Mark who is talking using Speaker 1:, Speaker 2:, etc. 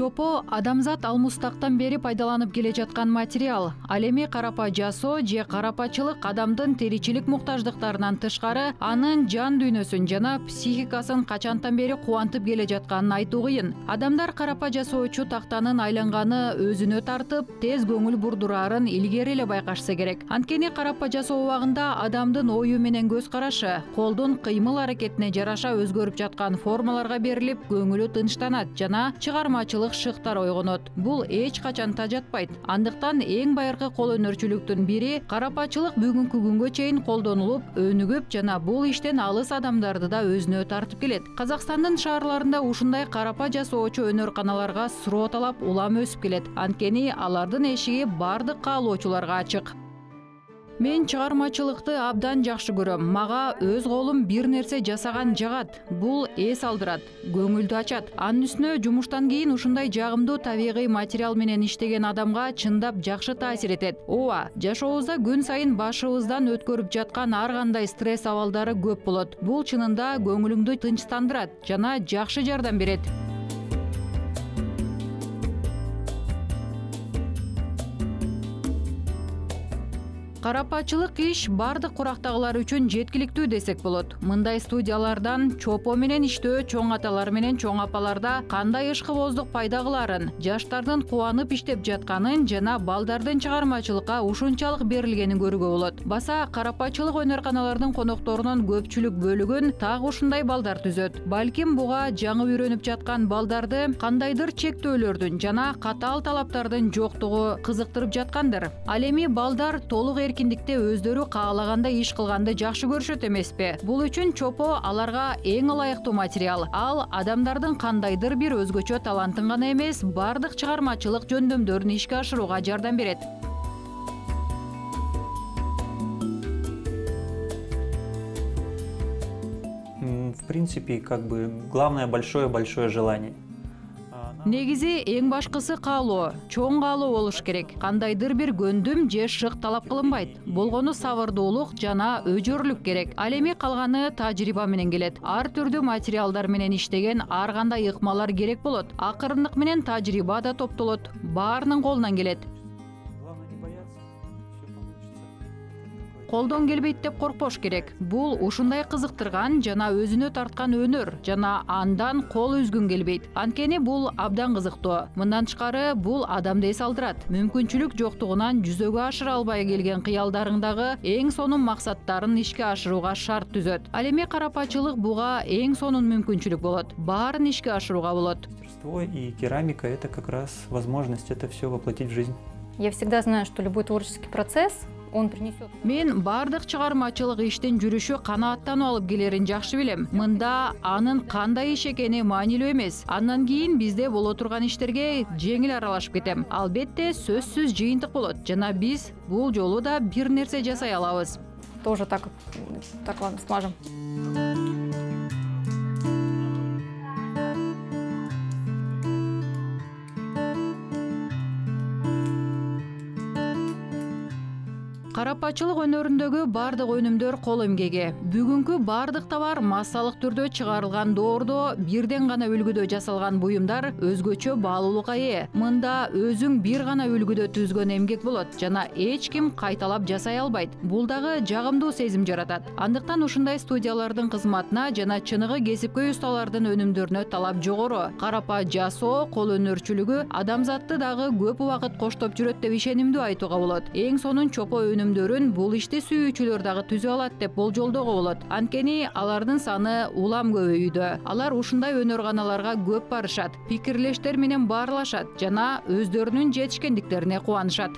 Speaker 1: Чопо адамзат алмустактан бери пайдаланып келе жаткан материал. Ал эми карапа жасоо же карапачылык адамдын теричилик муктаждыктарынан тышкары анын жан дүйнөсүн жана психикасын качантан бери кубантып келе жатканын айтуу кыйын. Адамдар карапа жасоочу тактанын айланганы өзүнө тартып, тез көңүл бурдураарын илгери эле байкашса керек. Анткени карапа жасоо убагында адамдын ою менен көз карашы, колдун кыймыл аракетине жараша өзгөрүп жаткан формаларга берилип, көңүлү тынчтанат жана чыгармачылык шыктар ойгонот. Бул эч качан тажатпайт. Андыктан эң байыркы кол өнөрчүлүктүн бири карапачылык бүгүнкү күнгө чейин колдонулуп, өнүгүп жана бул иштен алыс адамдарды да өзүнө тартып келет. Казакстандын шаарларында ушундай карапа жасоочу өнөрканаларга суроо талап улам өсүп келет. Анткени алардын эшиги бардык каалоочуларга ачык. Мен чыгармачылыкты абдан жакшы көрөм. Мага өз колум бир нерсе жасаган жагат. Бул эс алдырат, көңүлдү ачат. Анын үстүнө жумуштан кийин ушундай жагымдуу табигый материал менен иштеген адамга чындап жакшы таасир этет. Ооба, жашообузда күн сайын башыбыздан өткөрүп жаткан ар кандай стресс абалдары көп болот. Бул чынында көңүлүңдү тынчтандырат жана жакшы жардам берет. Карапачылык иш бардык курактагылар үчүн жеткиликтүү десек болот. Мындай студиялардан чопо менен иштөө чоң аталар менен чоң апаларда кандай ышкыбоздук пайда кыларын, жаштардын кубанып иштеп жатканын жана балдардын чыгармачылыкка ушунчалык берилгенин көрүүгө болот. Баса карапачылык өнөрканалардын конокторунун көпчүлүк бөлүгүн так ушундай балдар түзөт. Балким буга жаңы үйрөнүп жаткан балдарды кандайдыр чектөөлөрдүн жана катаал талаптардын жоктугу кызыктырып жаткандыр. Ал эми балдар толук эркиндикте өздөрү каалагандай иш кылганды жакшы көрүшөт эмеспи? Бул үчүн чопо аларга эң ылайыктуу материал. Ал адамдардын кандайдыр бир өзгөчө талантын гана эмес, бардык чыгармачылык жөндөмдөрүн ишке ашырууга жардам берет.
Speaker 2: В принципе, главное большое желание.
Speaker 1: Негизи эң башкысы каалоо, чоң каалоо болуш керек. Кандайдыр бир көндүм же шык талап кылынбайт. Болгону сабырдуулук жана өжөрлүк керек. Ал эми калганы тажрыйба менен келет. Ар түрдүү материалдар менен иштеген ар кандай ыкмалар керек болот. Акырындык менен тажрыйба да топтолот. Баарынын колунан келет. Колдон келбейт деп коркпош керек. Бул ушундай кызыктырган жана өзүнө тарткан өнөр жана андан кол үзгүн келбейт. Анткени бул абдан кызыктуу. Мындан тышкары бул адамды эс алдырат. Мүмкүнчүлүк жоктугунан жүзөгө ашыра албай келген кыялдарыңдагы эң сонун максаттарын ишке ашырууга шарт түзөт. Ал эми карапачылык буга эң сонун мүмкүнчүлүк болот. Баарын ишке ашырууга болот.
Speaker 2: И керамика — это как раз возможность это все воплотить в жизнь.
Speaker 3: Я всегда знаю, что любой творческий процесс
Speaker 1: Мен бардык чыгармачылык иштин жүрүшү канааттануу алып келерин жакшы билем. Мында анын кандай иш экени маанилүү эмес. Андан кийин бизде боло турган иштерге жеңил аралашып кетем. Албетте сөзсүз жыйынтык болот жана биз бул жолу да бир нерсе жасай алабыз.
Speaker 3: Тоже так, ладно, смажем.
Speaker 1: Карапачылык өнөрүндөгү бардык өнүмдөр кол эмгеги. Бүгүнкү бардык товар массалык түрдө чыгарылган доордо бирден гана үлгүдө жасалган буюмдар өзгөчө баалуулукка ээ. Мында өзүң бир гана үлгүдө түзгөн эмгек болот жана эч ким кайталап жасай албайт. Бул дагы жагымдуу сезим жаратат. Андыктан ушундай студиялардын кызматына жана чыныгы кесипкөй усталардын өнүмдөрүнө талап жогору. Карапа жасоо, кол өнөрчүлүгү адамзатты дагы көп убакыт коштоп жүрөт деп ишенимдүү айтууга болот. Эң сонун чопо бул ишти сүйүүчүлөр дагы түзө алат деп болжолдоого болот. Анткени алардын саны улам көбөйүүдө. Алар ушундай өнөрканаларга көп барышат, пикирлештер менен баарлашат жана өздөрүнүн жетишкендиктерине кубанышат.